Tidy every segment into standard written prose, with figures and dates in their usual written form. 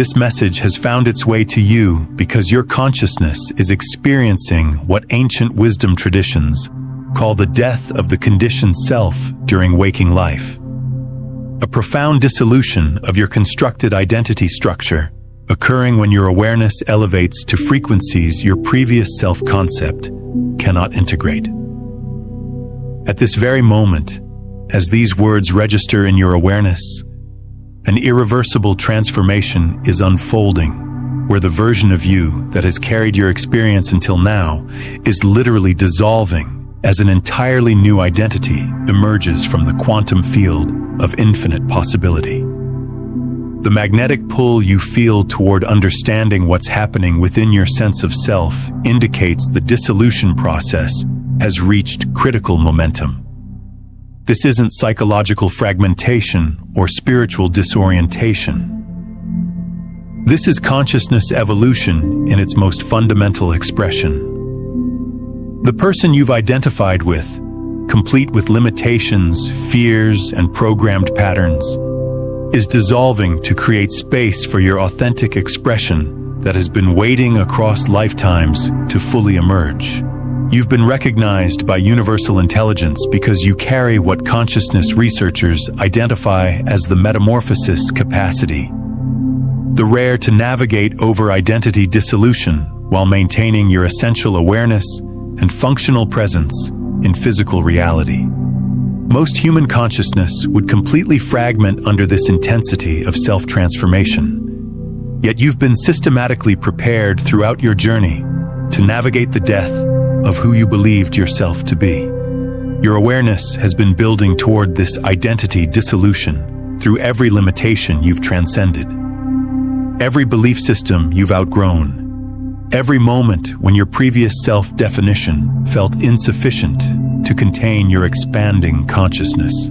This message has found its way to you because your consciousness is experiencing what ancient wisdom traditions call the death of the conditioned self during waking life. A profound dissolution of your constructed identity structure, occurring when your awareness elevates to frequencies your previous self-concept cannot integrate. At this very moment, as these words register in your awareness, an irreversible transformation is unfolding, where the version of you that has carried your experience until now is literally dissolving as an entirely new identity emerges from the quantum field of infinite possibility. The magnetic pull you feel toward understanding what's happening within your sense of self indicates the dissolution process has reached critical momentum. This isn't psychological fragmentation or spiritual disorientation. This is consciousness evolution in its most fundamental expression. The person you've identified with, complete with limitations, fears, and programmed patterns, is dissolving to create space for your authentic expression that has been waiting across lifetimes to fully emerge. You've been recognized by universal intelligence because you carry what consciousness researchers identify as the metamorphosis capacity, the rare to navigate over identity dissolution while maintaining your essential awareness and functional presence in physical reality. Most human consciousness would completely fragment under this intensity of self-transformation. Yet you've been systematically prepared throughout your journey to navigate the death of who you believed yourself to be. Your awareness has been building toward this identity dissolution through every limitation you've transcended, every belief system you've outgrown, every moment when your previous self-definition felt insufficient to contain your expanding consciousness.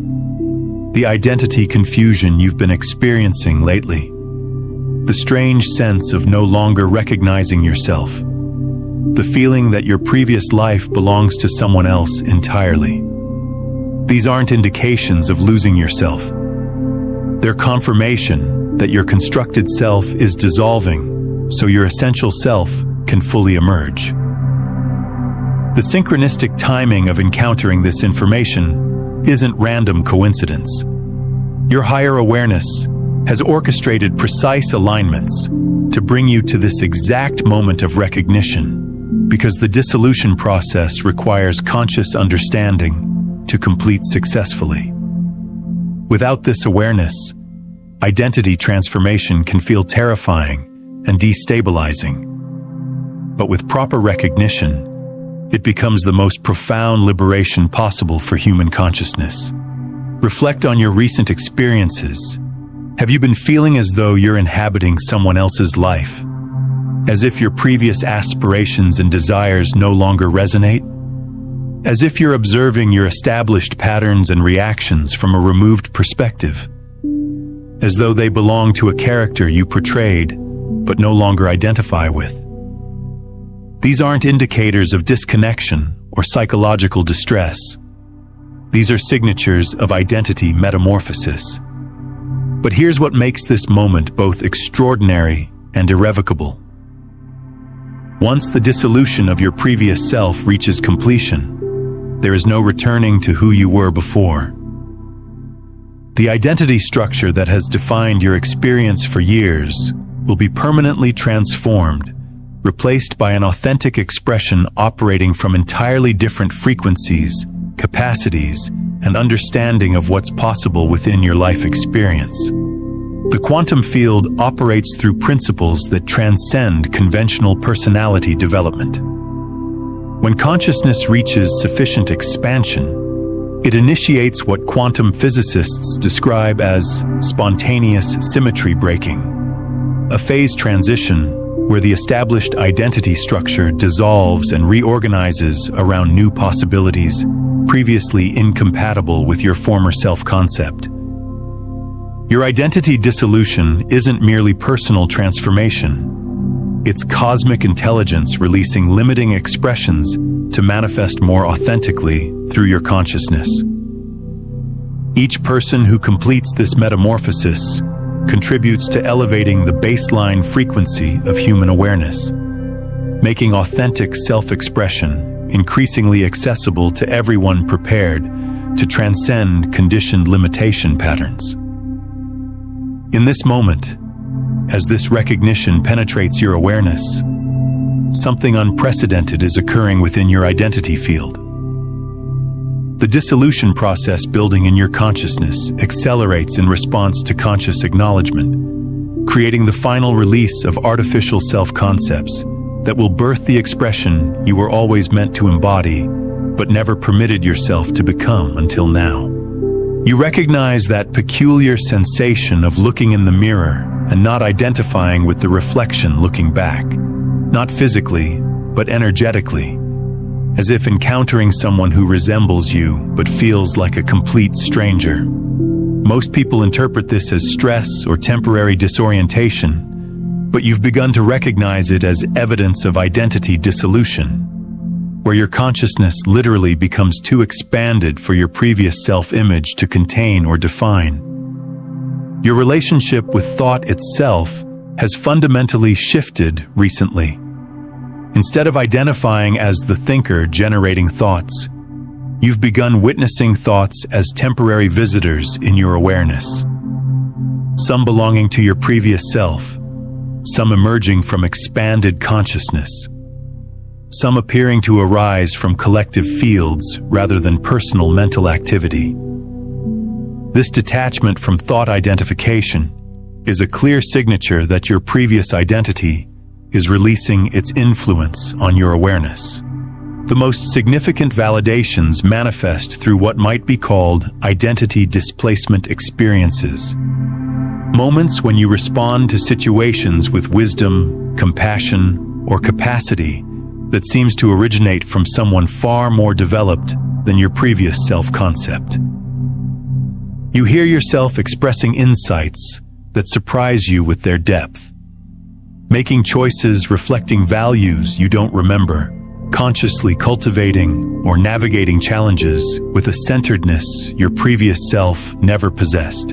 The identity confusion you've been experiencing lately, the strange sense of no longer recognizing yourself, the feeling that your previous life belongs to someone else entirely. These aren't indications of losing yourself. They're confirmation that your constructed self is dissolving so your essential self can fully emerge. The synchronistic timing of encountering this information isn't random coincidence. Your higher awareness has orchestrated precise alignments to bring you to this exact moment of recognition, because the dissolution process requires conscious understanding to complete successfully. Without this awareness, identity transformation can feel terrifying and destabilizing. But with proper recognition, it becomes the most profound liberation possible for human consciousness. Reflect on your recent experiences. Have you been feeling as though you're inhabiting someone else's life? As if your previous aspirations and desires no longer resonate? As if you're observing your established patterns and reactions from a removed perspective? As though they belong to a character you portrayed but no longer identify with? These aren't indicators of disconnection or psychological distress. These are signatures of identity metamorphosis. But here's what makes this moment both extraordinary and irrevocable. Once the dissolution of your previous self reaches completion, there is no returning to who you were before. The identity structure that has defined your experience for years will be permanently transformed, replaced by an authentic expression operating from entirely different frequencies, capacities, and understanding of what's possible within your life experience. The quantum field operates through principles that transcend conventional personality development. When consciousness reaches sufficient expansion, it initiates what quantum physicists describe as spontaneous symmetry breaking, a phase transition where the established identity structure dissolves and reorganizes around new possibilities previously incompatible with your former self-concept. Your identity dissolution isn't merely personal transformation. It's cosmic intelligence releasing limiting expressions to manifest more authentically through your consciousness. Each person who completes this metamorphosis contributes to elevating the baseline frequency of human awareness, making authentic self-expression increasingly accessible to everyone prepared to transcend conditioned limitation patterns. In this moment, as this recognition penetrates your awareness, something unprecedented is occurring within your identity field. The dissolution process building in your consciousness accelerates in response to conscious acknowledgement, creating the final release of artificial self-concepts that will birth the expression you were always meant to embody, but never permitted yourself to become until now. You recognize that peculiar sensation of looking in the mirror and not identifying with the reflection looking back, not physically, but energetically, as if encountering someone who resembles you but feels like a complete stranger. Most people interpret this as stress or temporary disorientation, but you've begun to recognize it as evidence of identity dissolution, where your consciousness literally becomes too expanded for your previous self-image to contain or define. Your relationship with thought itself has fundamentally shifted recently. Instead of identifying as the thinker generating thoughts, you've begun witnessing thoughts as temporary visitors in your awareness. Some belonging to your previous self, some emerging from expanded consciousness, some appearing to arise from collective fields rather than personal mental activity. This detachment from thought identification is a clear signature that your previous identity is releasing its influence on your awareness. The most significant validations manifest through what might be called identity displacement experiences. Moments when you respond to situations with wisdom, compassion, or capacity that seems to originate from someone far more developed than your previous self-concept. You hear yourself expressing insights that surprise you with their depth, making choices reflecting values you don't remember, consciously cultivating or navigating challenges with a centeredness your previous self never possessed.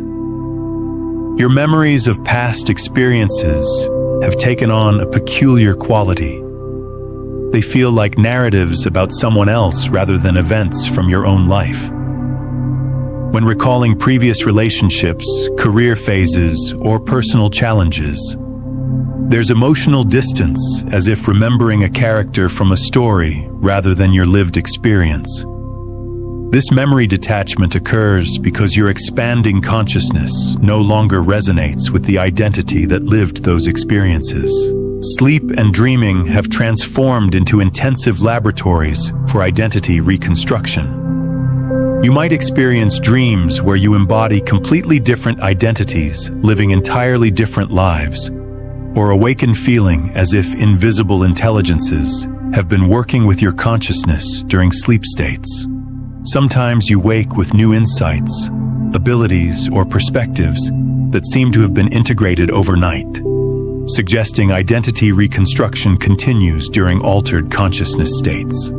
Your memories of past experiences have taken on a peculiar quality. They feel like narratives about someone else rather than events from your own life. When recalling previous relationships, career phases, or personal challenges, there's emotional distance, as if remembering a character from a story rather than your lived experience. This memory detachment occurs because your expanding consciousness no longer resonates with the identity that lived those experiences. Sleep and dreaming have transformed into intensive laboratories for identity reconstruction. You might experience dreams where you embody completely different identities, living entirely different lives, or awaken feeling as if invisible intelligences have been working with your consciousness during sleep states. Sometimes you wake with new insights, abilities, or perspectives that seem to have been integrated overnight, suggesting identity reconstruction continues during altered consciousness states.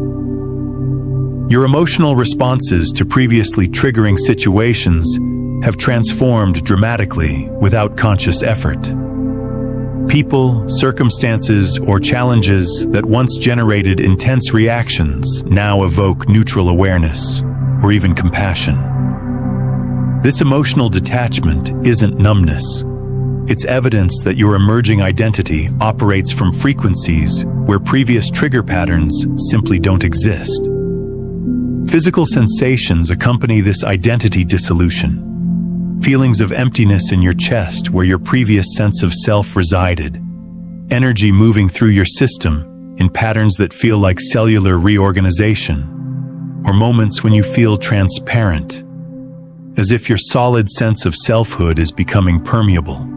Your emotional responses to previously triggering situations have transformed dramatically without conscious effort. People, circumstances, or challenges that once generated intense reactions now evoke neutral awareness or even compassion. This emotional detachment isn't numbness. It's evidence that your emerging identity operates from frequencies where previous trigger patterns simply don't exist. Physical sensations accompany this identity dissolution. Feelings of emptiness in your chest where your previous sense of self resided. Energy moving through your system in patterns that feel like cellular reorganization. Or moments when you feel transparent, as if your solid sense of selfhood is becoming permeable.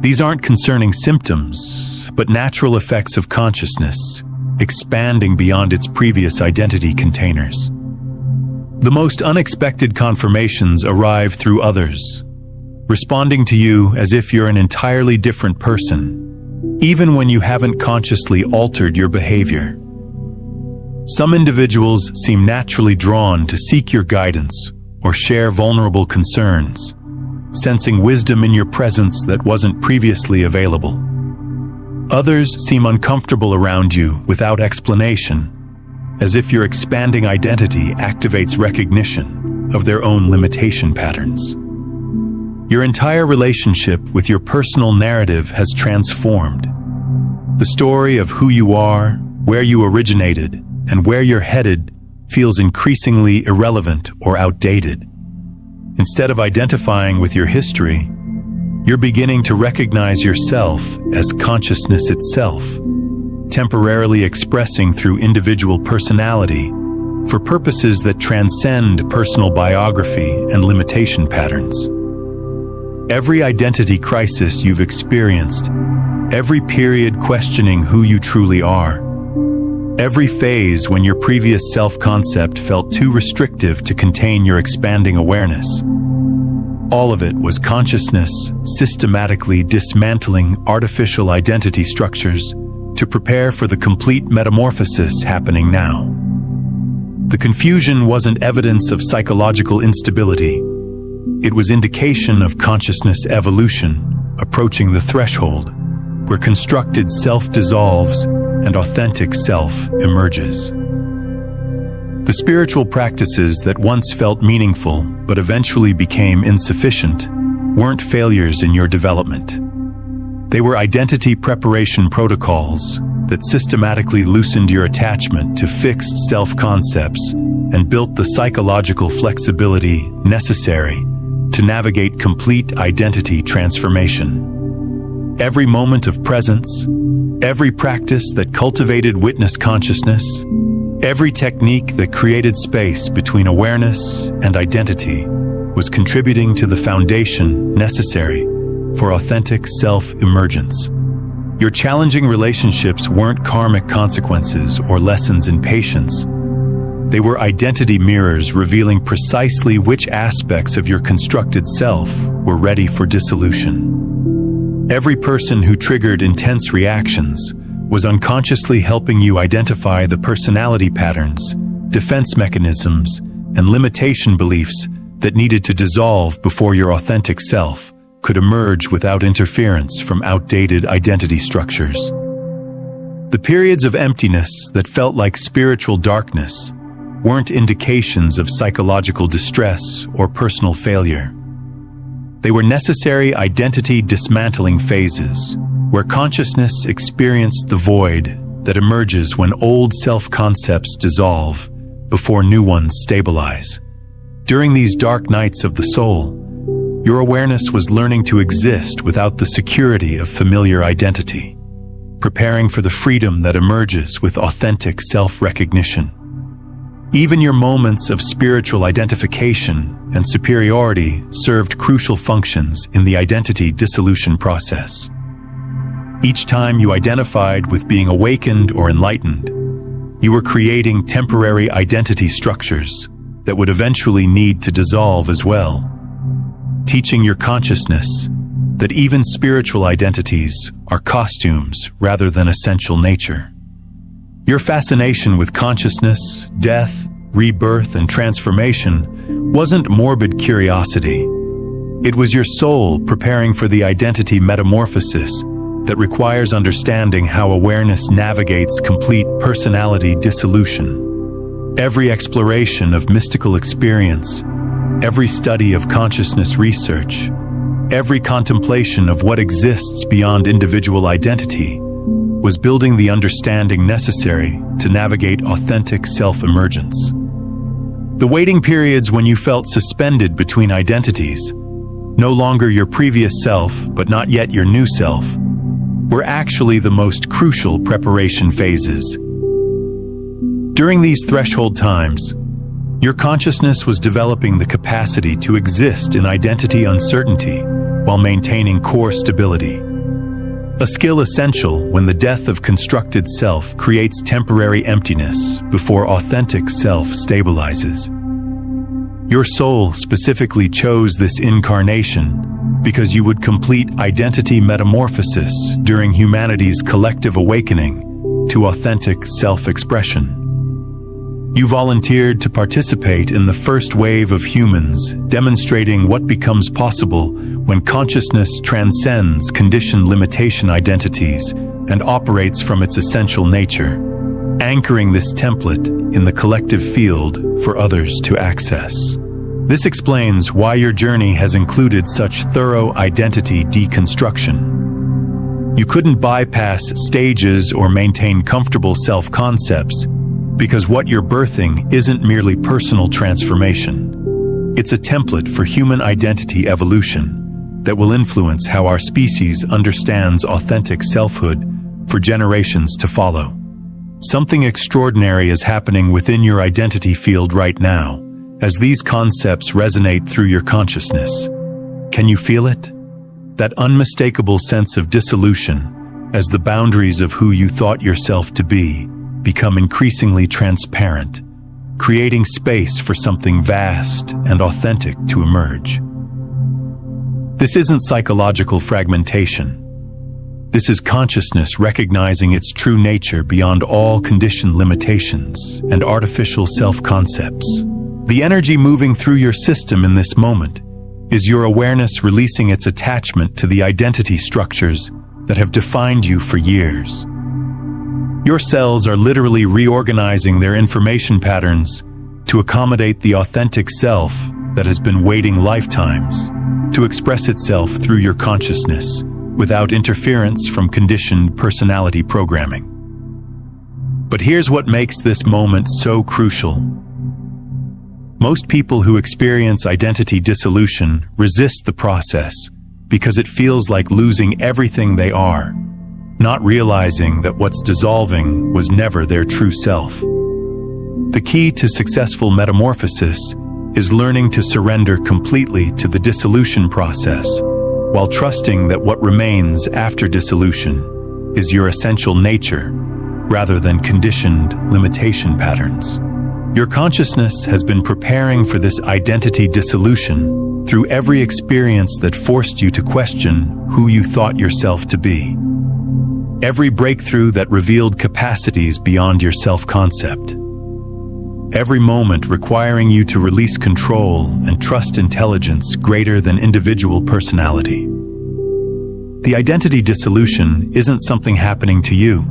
These aren't concerning symptoms, but natural effects of consciousness, expanding beyond its previous identity containers. The most unexpected confirmations arrive through others, responding to you as if you're an entirely different person, even when you haven't consciously altered your behavior. Some individuals seem naturally drawn to seek your guidance or share vulnerable concerns, sensing wisdom in your presence that wasn't previously available. Others seem uncomfortable around you without explanation, as if your expanding identity activates recognition of their own limitation patterns. Your entire relationship with your personal narrative has transformed. The story of who you are, where you originated, and where you're headed feels increasingly irrelevant or outdated. Instead of identifying with your history, you're beginning to recognize yourself as consciousness itself, temporarily expressing through individual personality for purposes that transcend personal biography and limitation patterns. Every identity crisis you've experienced, every period questioning who you truly are, every phase when your previous self-concept felt too restrictive to contain your expanding awareness, all of it was consciousness systematically dismantling artificial identity structures to prepare for the complete metamorphosis happening now. The confusion wasn't evidence of psychological instability. It was indication of consciousness evolution approaching the threshold where constructed self dissolves and authentic self emerges. The spiritual practices that once felt meaningful but eventually became insufficient weren't failures in your development. They were identity preparation protocols that systematically loosened your attachment to fixed self-concepts and built the psychological flexibility necessary to navigate complete identity transformation. Every moment of presence, every practice that cultivated witness consciousness, every technique that created space between awareness and identity was contributing to the foundation necessary for authentic self-emergence. Your challenging relationships weren't karmic consequences or lessons in patience. They were identity mirrors revealing precisely which aspects of your constructed self were ready for dissolution. Every person who triggered intense reactions was unconsciously helping you identify the personality patterns, defense mechanisms, and limitation beliefs that needed to dissolve before your authentic self could emerge without interference from outdated identity structures. The periods of emptiness that felt like spiritual darkness weren't indications of psychological distress or personal failure. They were necessary identity dismantling phases where consciousness experienced the void that emerges when old self-concepts dissolve before new ones stabilize. During these dark nights of the soul, your awareness was learning to exist without the security of familiar identity, preparing for the freedom that emerges with authentic self-recognition. Even your moments of spiritual identification and superiority served crucial functions in the identity dissolution process. Each time you identified with being awakened or enlightened, you were creating temporary identity structures that would eventually need to dissolve as well, teaching your consciousness that even spiritual identities are costumes rather than essential nature. Your fascination with consciousness, death, rebirth, and transformation wasn't morbid curiosity. It was your soul preparing for the identity metamorphosis that requires understanding how awareness navigates complete personality dissolution. Every exploration of mystical experience, every study of consciousness research, every contemplation of what exists beyond individual identity was building the understanding necessary to navigate authentic self-emergence. The waiting periods when you felt suspended between identities, no longer your previous self but not yet your new self, were actually the most crucial preparation phases. During these threshold times, your consciousness was developing the capacity to exist in identity uncertainty while maintaining core stability. A skill essential when the death of constructed self creates temporary emptiness before authentic self stabilizes. Your soul specifically chose this incarnation because you would complete identity metamorphosis during humanity's collective awakening to authentic self-expression. You volunteered to participate in the first wave of humans, demonstrating what becomes possible when consciousness transcends conditioned limitation identities and operates from its essential nature, anchoring this template in the collective field for others to access. This explains why your journey has included such thorough identity deconstruction. You couldn't bypass stages or maintain comfortable self-concepts because what you're birthing isn't merely personal transformation. It's a template for human identity evolution that will influence how our species understands authentic selfhood for generations to follow. Something extraordinary is happening within your identity field right now, as these concepts resonate through your consciousness. Can you feel it? That unmistakable sense of dissolution, as the boundaries of who you thought yourself to be become increasingly transparent, creating space for something vast and authentic to emerge. This isn't psychological fragmentation. This is consciousness recognizing its true nature beyond all conditioned limitations and artificial self-concepts. The energy moving through your system in this moment is your awareness releasing its attachment to the identity structures that have defined you for years. Your cells are literally reorganizing their information patterns to accommodate the authentic self that has been waiting lifetimes to express itself through your consciousness without interference from conditioned personality programming. But here's what makes this moment so crucial. Most people who experience identity dissolution resist the process because it feels like losing everything they are, not realizing that what's dissolving was never their true self. The key to successful metamorphosis is learning to surrender completely to the dissolution process, while trusting that what remains after dissolution is your essential nature, rather than conditioned limitation patterns. Your consciousness has been preparing for this identity dissolution through every experience that forced you to question who you thought yourself to be. Every breakthrough that revealed capacities beyond your self-concept. Every moment requiring you to release control and trust intelligence greater than individual personality. The identity dissolution isn't something happening to you.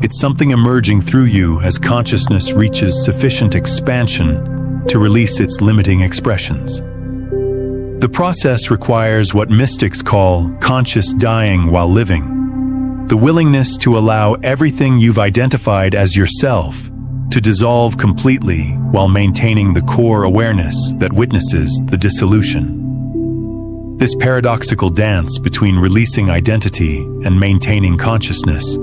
It's something emerging through you as consciousness reaches sufficient expansion to release its limiting expressions. The process requires what mystics call conscious dying while living, the willingness to allow everything you've identified as yourself to dissolve completely while maintaining the core awareness that witnesses the dissolution. This paradoxical dance between releasing identity and maintaining consciousness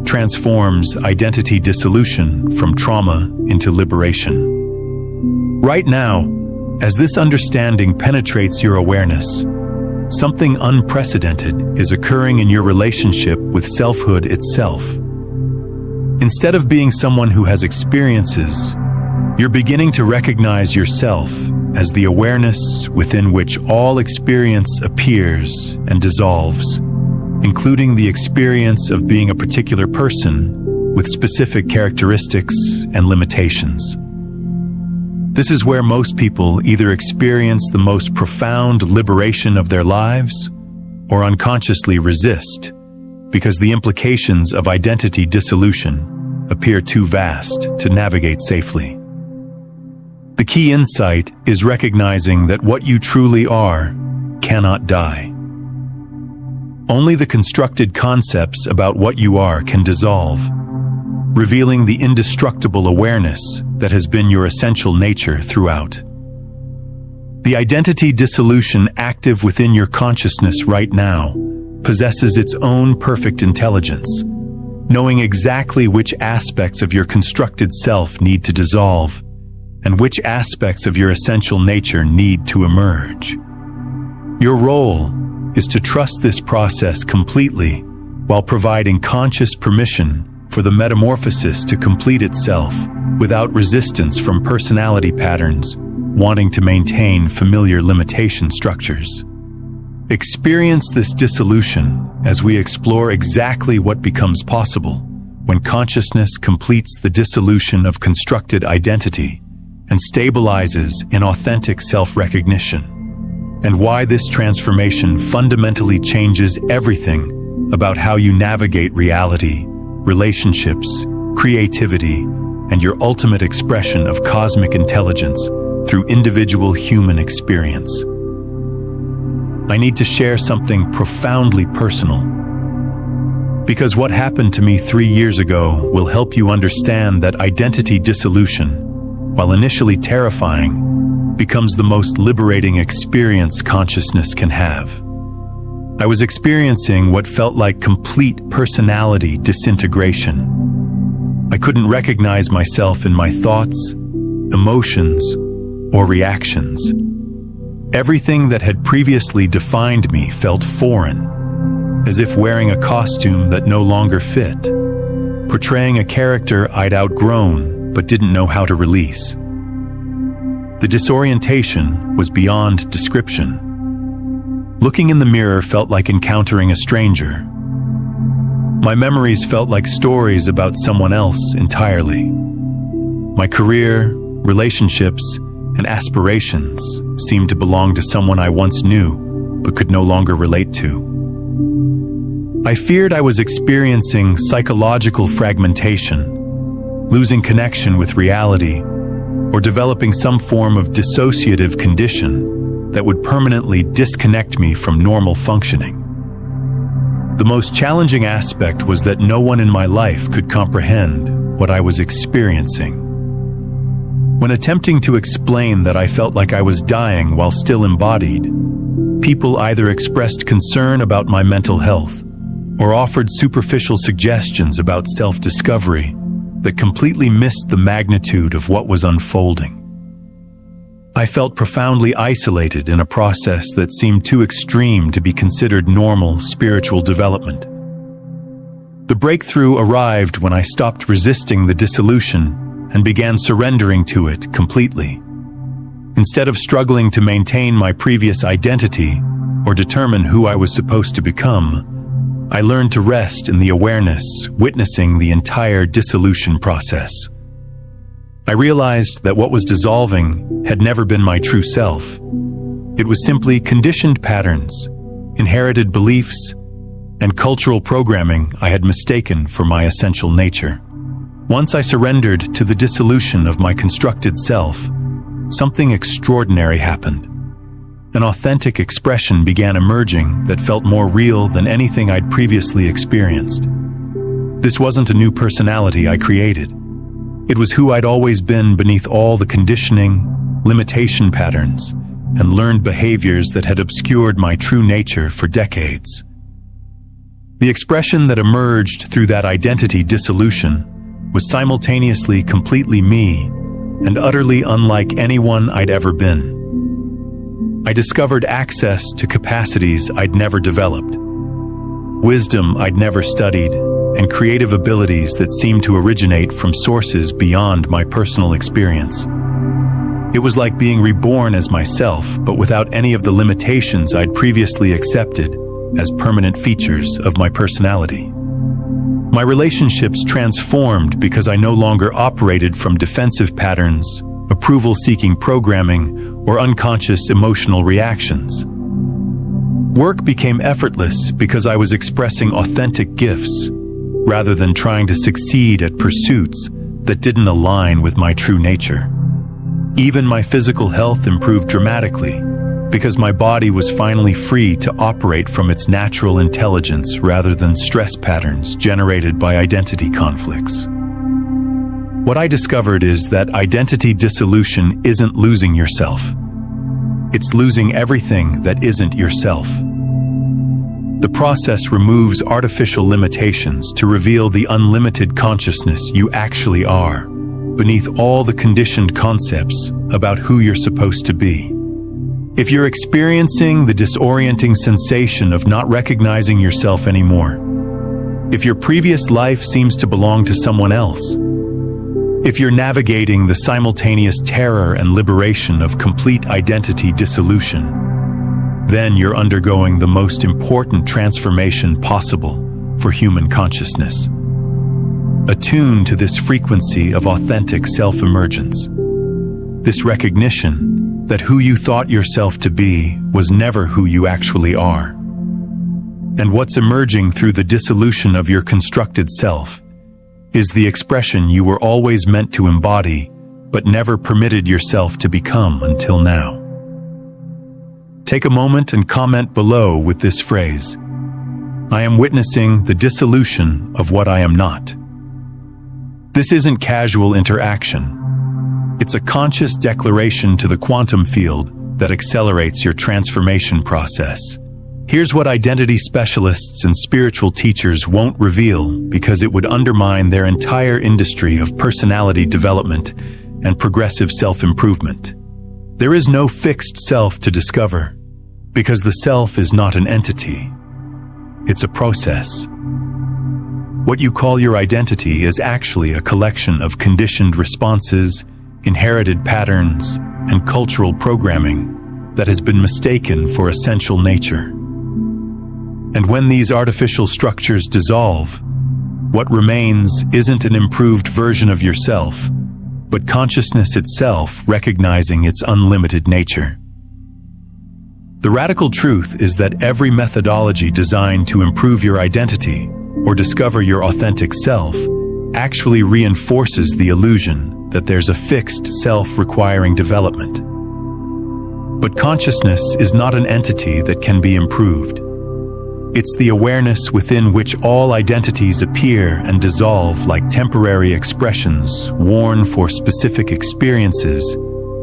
transforms identity dissolution from trauma into liberation. Right now, as this understanding penetrates your awareness, something unprecedented is occurring in your relationship with selfhood itself. Instead of being someone who has experiences, you're beginning to recognize yourself as the awareness within which all experience appears and dissolves, including the experience of being a particular person with specific characteristics and limitations. This is where most people either experience the most profound liberation of their lives or unconsciously resist, because the implications of identity dissolution appear too vast to navigate safely. The key insight is recognizing that what you truly are cannot die. Only the constructed concepts about what you are can dissolve, revealing the indestructible awareness that has been your essential nature throughout. The identity dissolution active within your consciousness right now possesses its own perfect intelligence, knowing exactly which aspects of your constructed self need to dissolve and which aspects of your essential nature need to emerge. Your role is to trust this process completely while providing conscious permission for the metamorphosis to complete itself without resistance from personality patterns wanting to maintain familiar limitation structures. Experience this dissolution as we explore exactly what becomes possible when consciousness completes the dissolution of constructed identity and stabilizes in authentic self-recognition, and why this transformation fundamentally changes everything about how you navigate reality, relationships, creativity, and your ultimate expression of cosmic intelligence through individual human experience. I need to share something profoundly personal, because what happened to me 3 years ago will help you understand that identity dissolution, while initially terrifying, becomes the most liberating experience consciousness can have. I was experiencing what felt like complete personality disintegration. I couldn't recognize myself in my thoughts, emotions, or reactions. Everything that had previously defined me felt foreign, as if wearing a costume that no longer fit, portraying a character I'd outgrown but didn't know how to release. The disorientation was beyond description. Looking in the mirror felt like encountering a stranger. My memories felt like stories about someone else entirely. My career, relationships, and aspirations seemed to belong to someone I once knew but could no longer relate to. I feared I was experiencing psychological fragmentation, losing connection with reality, or developing some form of dissociative condition that would permanently disconnect me from normal functioning. The most challenging aspect was that no one in my life could comprehend what I was experiencing. When attempting to explain that I felt like I was dying while still embodied, people either expressed concern about my mental health or offered superficial suggestions about self-discovery that completely missed the magnitude of what was unfolding. I felt profoundly isolated in a process that seemed too extreme to be considered normal spiritual development. The breakthrough arrived when I stopped resisting the dissolution and began surrendering to it completely. Instead of struggling to maintain my previous identity or determine who I was supposed to become, I learned to rest in the awareness, witnessing the entire dissolution process. I realized that what was dissolving had never been my true self. It was simply conditioned patterns, inherited beliefs, and cultural programming I had mistaken for my essential nature. Once I surrendered to the dissolution of my constructed self, something extraordinary happened. An authentic expression began emerging that felt more real than anything I'd previously experienced. This wasn't a new personality I created. It was who I'd always been beneath all the conditioning, limitation patterns, and learned behaviors that had obscured my true nature for decades. The expression that emerged through that identity dissolution was simultaneously completely me and utterly unlike anyone I'd ever been. I discovered access to capacities I'd never developed, wisdom I'd never studied, and creative abilities that seemed to originate from sources beyond my personal experience. It was like being reborn as myself, but without any of the limitations I'd previously accepted as permanent features of my personality. My relationships transformed because I no longer operated from defensive patterns, approval-seeking programming, or unconscious emotional reactions. Work became effortless because I was expressing authentic gifts, rather than trying to succeed at pursuits that didn't align with my true nature. Even my physical health improved dramatically because my body was finally free to operate from its natural intelligence rather than stress patterns generated by identity conflicts. What I discovered is that identity dissolution isn't losing yourself. It's losing everything that isn't yourself. The process removes artificial limitations to reveal the unlimited consciousness you actually are, beneath all the conditioned concepts about who you're supposed to be. If you're experiencing the disorienting sensation of not recognizing yourself anymore, if your previous life seems to belong to someone else, if you're navigating the simultaneous terror and liberation of complete identity dissolution, then you're undergoing the most important transformation possible for human consciousness. attune to this frequency of authentic self-emergence. This recognition that who you thought yourself to be was never who you actually are. And what's emerging through the dissolution of your constructed self is the expression you were always meant to embody, but never permitted yourself to become until now. Take a moment and comment below with this phrase: I am witnessing the dissolution of what I am not. This isn't casual interaction. It's a conscious declaration to the quantum field that accelerates your transformation process. Here's what identity specialists and spiritual teachers won't reveal because it would undermine their entire industry of personality development and progressive self-improvement. There is no fixed self to discover because the self is not an entity. It's a process. What you call your identity is actually a collection of conditioned responses, inherited patterns, and cultural programming that has been mistaken for essential nature. And when these artificial structures dissolve, what remains isn't an improved version of yourself, but consciousness itself recognizing its unlimited nature. The radical truth is that every methodology designed to improve your identity or discover your authentic self actually reinforces the illusion that there's a fixed self requiring development. But consciousness is not an entity that can be improved. It's the awareness within which all identities appear and dissolve like temporary expressions worn for specific experiences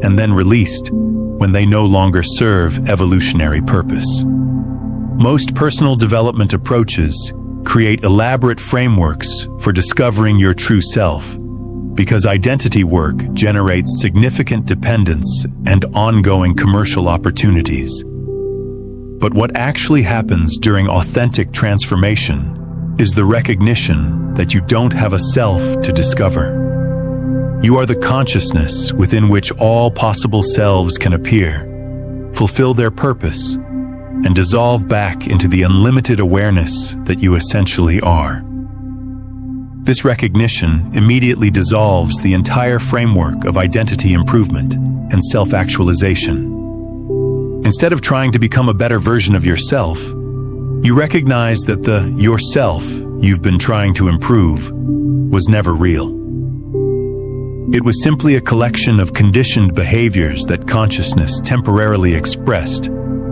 and then released when they no longer serve evolutionary purpose. Most personal development approaches create elaborate frameworks for discovering your true self, because identity work generates significant dependence and ongoing commercial opportunities. But what actually happens during authentic transformation is the recognition that you don't have a self to discover. You are the consciousness within which all possible selves can appear, fulfill their purpose, and dissolve back into the unlimited awareness that you essentially are. This recognition immediately dissolves the entire framework of identity improvement and self-actualization. Instead of trying to become a better version of yourself, you recognize that the yourself you've been trying to improve was never real. It was simply a collection of conditioned behaviors that consciousness temporarily expressed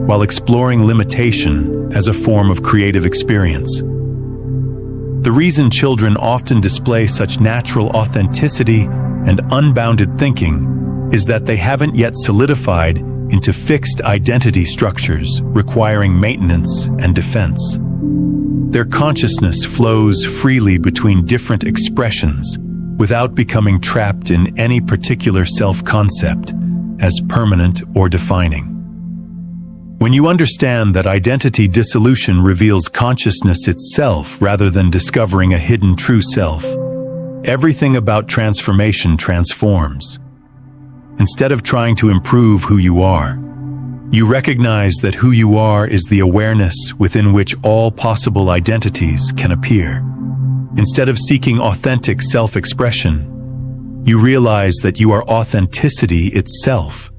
while exploring limitation as a form of creative experience. The reason children often display such natural authenticity and unbounded thinking is that they haven't yet solidified into fixed identity structures requiring maintenance and defense. Their consciousness flows freely between different expressions without becoming trapped in any particular self-concept as permanent or defining. When you understand that identity dissolution reveals consciousness itself rather than discovering a hidden true self, everything about transformation transforms. Instead of trying to improve who you are, you recognize that who you are is the awareness within which all possible identities can appear. Instead of seeking authentic self-expression, you realize that you are authenticity itself,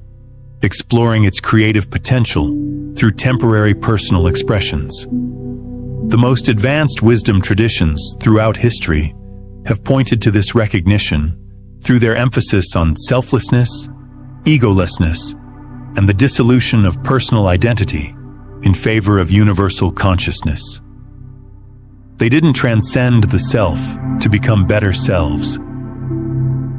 exploring its creative potential through temporary personal expressions. The most advanced wisdom traditions throughout history have pointed to this recognition through their emphasis on selflessness, egolessness, and the dissolution of personal identity in favor of universal consciousness. They didn't transcend the self to become better selves.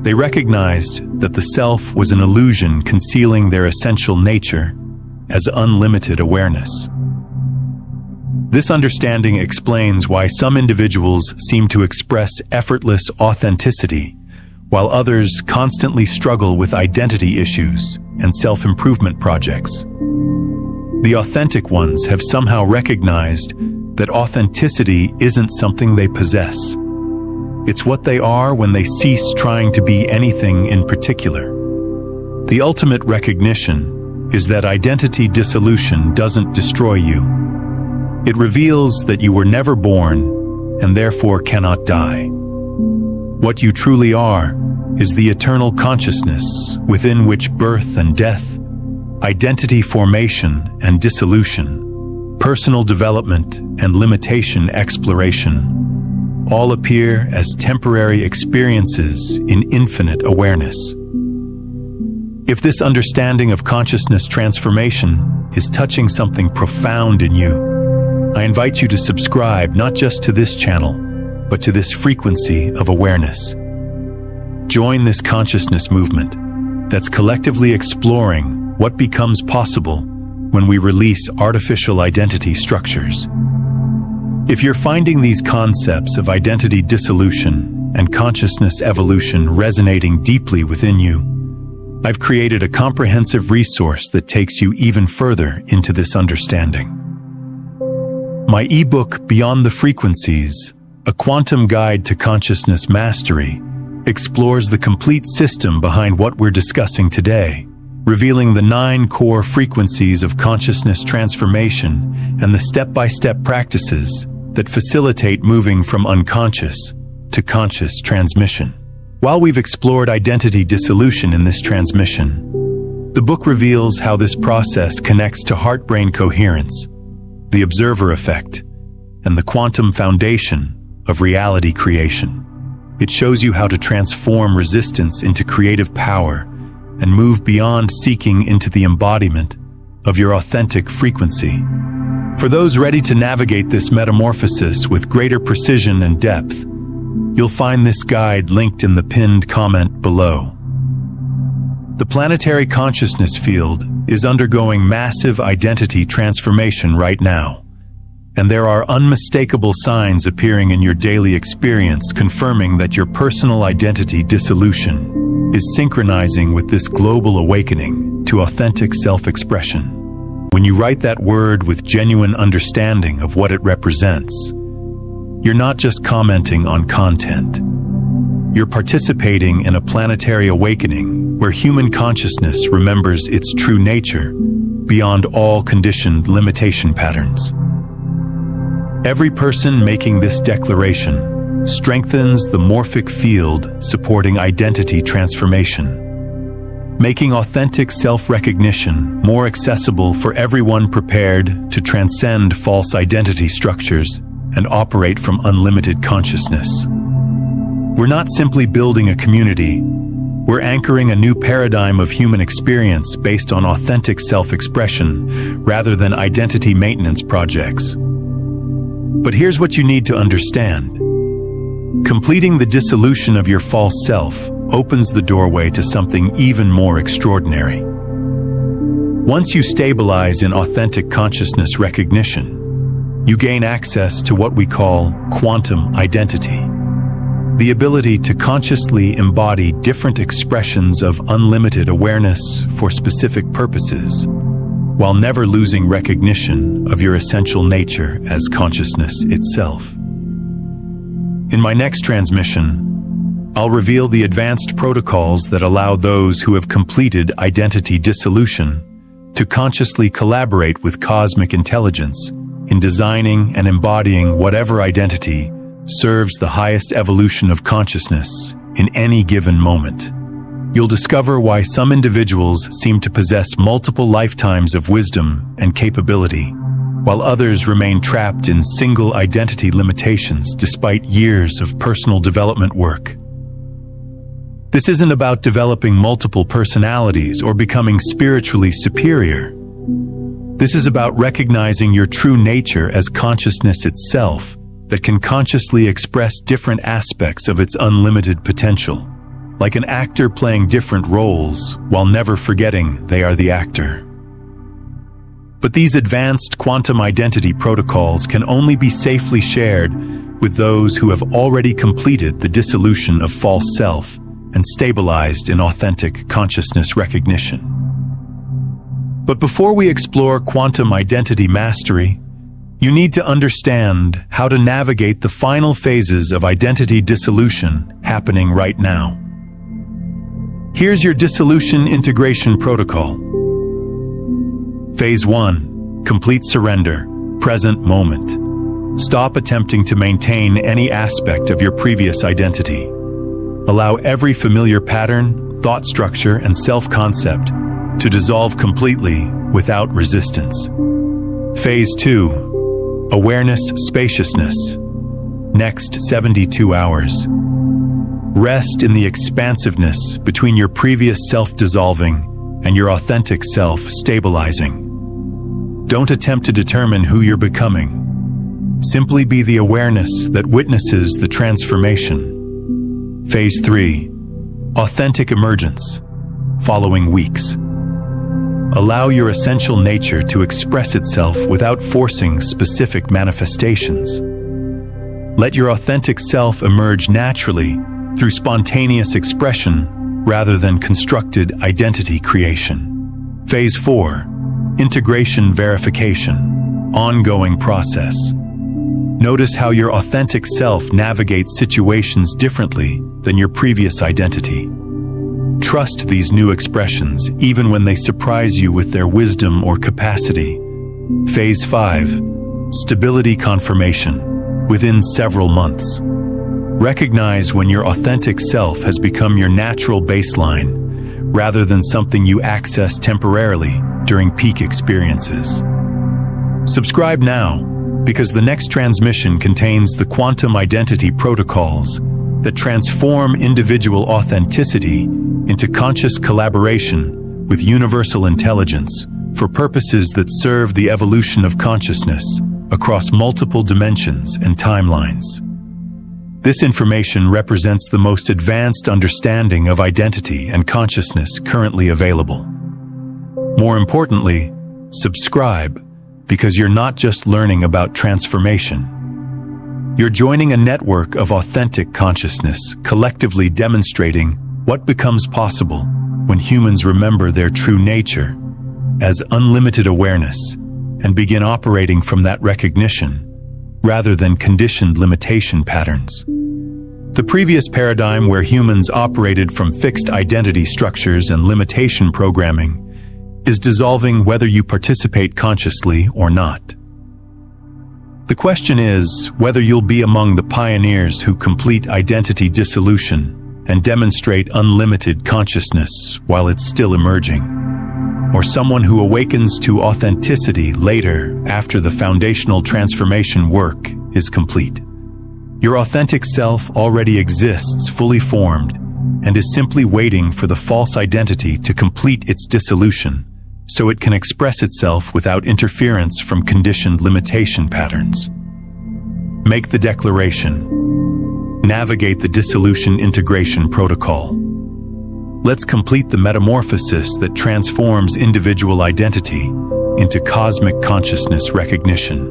They recognized that the self was an illusion concealing their essential nature as unlimited awareness. This understanding explains why some individuals seem to express effortless authenticity, while others constantly struggle with identity issues and self-improvement projects. The authentic ones have somehow recognized that authenticity isn't something they possess. It's what they are when they cease trying to be anything in particular. The ultimate recognition is that identity dissolution doesn't destroy you. It reveals that you were never born and therefore cannot die. What you truly are is the eternal consciousness within which birth and death, identity formation and dissolution, personal development and limitation exploration, all appear as temporary experiences in infinite awareness. If this understanding of consciousness transformation is touching something profound in you, I invite you to subscribe not just to this channel, but to this frequency of awareness. Join this consciousness movement that's collectively exploring what becomes possible when we release artificial identity structures. If you're finding these concepts of identity dissolution and consciousness evolution resonating deeply within you, I've created a comprehensive resource that takes you even further into this understanding. My ebook, Beyond the Frequencies, A Quantum Guide to Consciousness Mastery, explores the complete system behind what we're discussing today, revealing the 9 core frequencies of consciousness transformation and the step-by-step practices that facilitate moving from unconscious to conscious transmission. While we've explored identity dissolution in this transmission, the book reveals how this process connects to heart-brain coherence, the observer effect, and the quantum foundation of reality creation. It shows you how to transform resistance into creative power and move beyond seeking into the embodiment of your authentic frequency. For those ready to navigate this metamorphosis with greater precision and depth, you'll find this guide linked in the pinned comment below. The planetary consciousness field is undergoing massive identity transformation right now, and there are unmistakable signs appearing in your daily experience confirming that your personal identity dissolution is synchronizing with this global awakening to authentic self-expression. When you write that word with genuine understanding of what it represents, you're not just commenting on content. You're participating in a planetary awakening where human consciousness remembers its true nature beyond all conditioned limitation patterns. Every person making this declaration strengthens the morphic field supporting identity transformation, making authentic self-recognition more accessible for everyone prepared to transcend false identity structures and operate from unlimited consciousness. We're not simply building a community, we're anchoring a new paradigm of human experience based on authentic self-expression rather than identity maintenance projects. But here's what you need to understand. Completing the dissolution of your false self opens the doorway to something even more extraordinary. Once you stabilize in authentic consciousness recognition, you gain access to what we call quantum identity, the ability to consciously embody different expressions of unlimited awareness for specific purposes, while never losing recognition of your essential nature as consciousness itself. In my next transmission, I'll reveal the advanced protocols that allow those who have completed identity dissolution to consciously collaborate with cosmic intelligence in designing and embodying whatever identity serves the highest evolution of consciousness in any given moment. You'll discover why some individuals seem to possess multiple lifetimes of wisdom and capability, while others remain trapped in single identity limitations despite years of personal development work. This isn't about developing multiple personalities or becoming spiritually superior. This is about recognizing your true nature as consciousness itself that can consciously express different aspects of its unlimited potential, like an actor playing different roles while never forgetting they are the actor. But these advanced quantum identity protocols can only be safely shared with those who have already completed the dissolution of false self and stabilized in authentic consciousness recognition. But before we explore quantum identity mastery, you need to understand how to navigate the final phases of identity dissolution happening right now. Here's your dissolution integration protocol. Phase 1. Complete surrender, present moment. Stop attempting to maintain any aspect of your previous identity. Allow every familiar pattern, thought structure, and self-concept to dissolve completely without resistance. Phase 2. Awareness spaciousness. Next 72 hours. Rest in the expansiveness between your previous self dissolving and your authentic self stabilizing. Don't attempt to determine who you're becoming. Simply be the awareness that witnesses the transformation. Phase 3. Authentic emergence. Following weeks. Allow your essential nature to express itself without forcing specific manifestations. Let your authentic self emerge naturally through spontaneous expression rather than constructed identity creation. Phase 4. Integration verification. Ongoing process. Notice how your authentic self navigates situations differently than your previous identity. Trust these new expressions even when they surprise you with their wisdom or capacity. Phase 5. Stability confirmation. Within several months. Recognize when your authentic self has become your natural baseline, rather than something you access temporarily during peak experiences. Subscribe now, because the next transmission contains the quantum identity protocols that transform individual authenticity into conscious collaboration with universal intelligence for purposes that serve the evolution of consciousness across multiple dimensions and timelines. This information represents the most advanced understanding of identity and consciousness currently available. More importantly, subscribe, because you're not just learning about transformation. You're joining a network of authentic consciousness, collectively demonstrating what becomes possible when humans remember their true nature as unlimited awareness and begin operating from that recognition rather than conditioned limitation patterns. The previous paradigm, where humans operated from fixed identity structures and limitation programming, is dissolving whether you participate consciously or not. The question is whether you'll be among the pioneers who complete identity dissolution and demonstrate unlimited consciousness while it's still emerging, or someone who awakens to authenticity later after the foundational transformation work is complete. Your authentic self already exists fully formed and is simply waiting for the false identity to complete its dissolution so it can express itself without interference from conditioned limitation patterns. Make the declaration. Navigate the dissolution integration protocol. Let's complete the metamorphosis that transforms individual identity into cosmic consciousness recognition.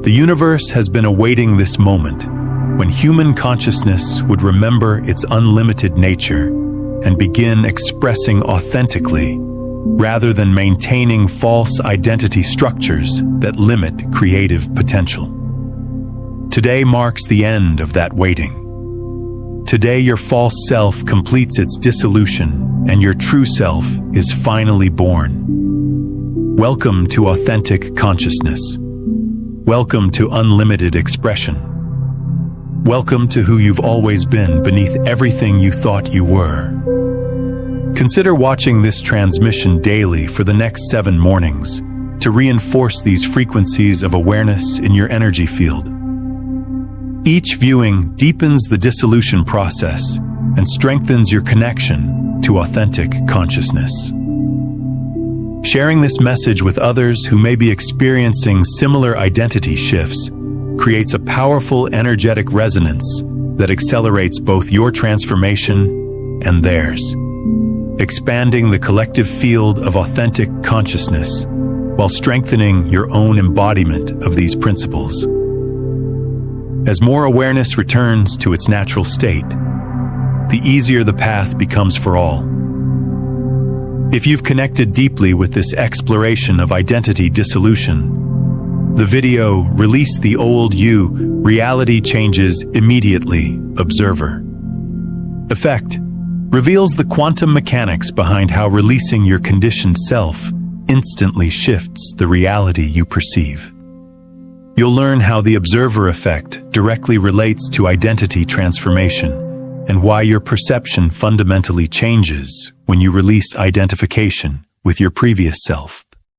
The universe has been awaiting this moment when human consciousness would remember its unlimited nature and begin expressing authentically, rather than maintaining false identity structures that limit creative potential. Today marks the end of that waiting. Today your false self completes its dissolution and your true self is finally born. Welcome to authentic consciousness. Welcome to unlimited expression. Welcome to who you've always been beneath everything you thought you were. Consider watching this transmission daily for the next 7 mornings to reinforce these frequencies of awareness in your energy field. Each viewing deepens the dissolution process and strengthens your connection to authentic consciousness. Sharing this message with others who may be experiencing similar identity shifts creates a powerful energetic resonance that accelerates both your transformation and theirs, expanding the collective field of authentic consciousness while strengthening your own embodiment of these principles. As more awareness returns to its natural state, the easier the path becomes for all. If you've connected deeply with this exploration of identity dissolution, the video "Release the Old You, Reality Changes Immediately" observer effect reveals the quantum mechanics behind how releasing your conditioned self instantly shifts the reality you perceive. You'll learn how the observer effect directly relates to identity transformation and why your perception fundamentally changes when you release identification with your previous self.